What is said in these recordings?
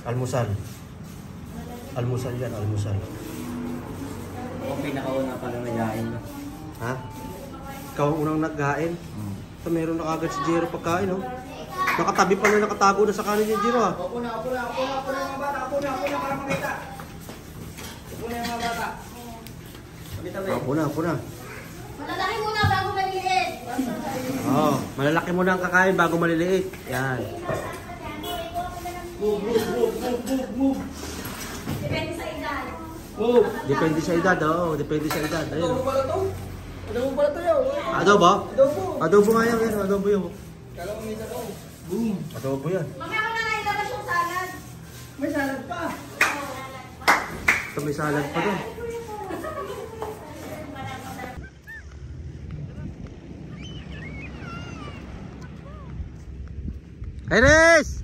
Almusal. Almusal yan, almusal. Ako pinakauna pala nagain. Ha? Ikaw ang unang naghain? So, meron na kagad si Jero pagkain, oh. Nakatabi pa na, nakatago na sa kanin ni Jero, ah. Ako na mga bata. Ako na para makita. Ako na mga bata. Ako na. Malalaki muna bago maliliit. Oo, malalaki muna ang kakain bago maliliit. Yan. Move. Depende sa edad. Move. Depende sa edad, oo. Depende sa edad. Ayun. Adobo pala to. Adobo pala to yun. Adobo? Adobo. Adobo nga yan. Adobo yun. Kala ko may sabaw. Boom. Adobo yan. Mamaya ko na nailabas yung salad. May salad pa. Ito may salad pa doon. Iris!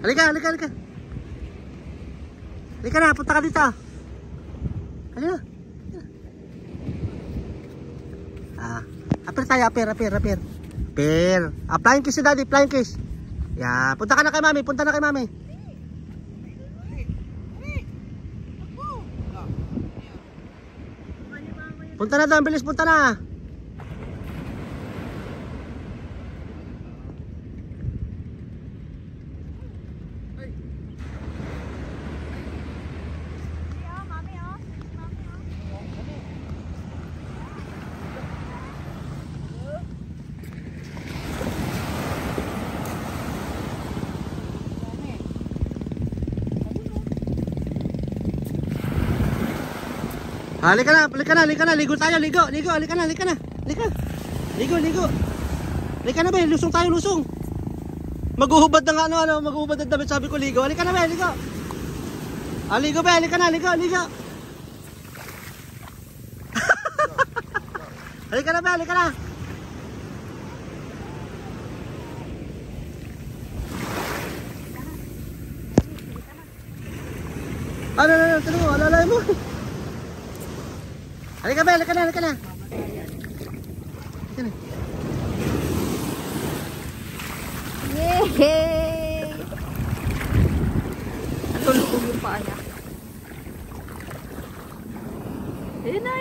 Halika. Halika na, punta ka dito. Halika. Apir tayo, apir. Flying kiss si daddy, flying kiss. Yeah, punta na kay mami. Punta na doon, bilis, punta na. Halika na, ligo tayo, halika na. Ligo. Halika na be, lusong tayo. Maghuhubad ng maghuhubad ng damit, sabi ko ligo. Halika na be, ligo. Ligo be, halika na. Halika na be, halika na. Ano, alalay mo. Halika be, halika na. Yay! Natulog yung paa niya. Ayun na.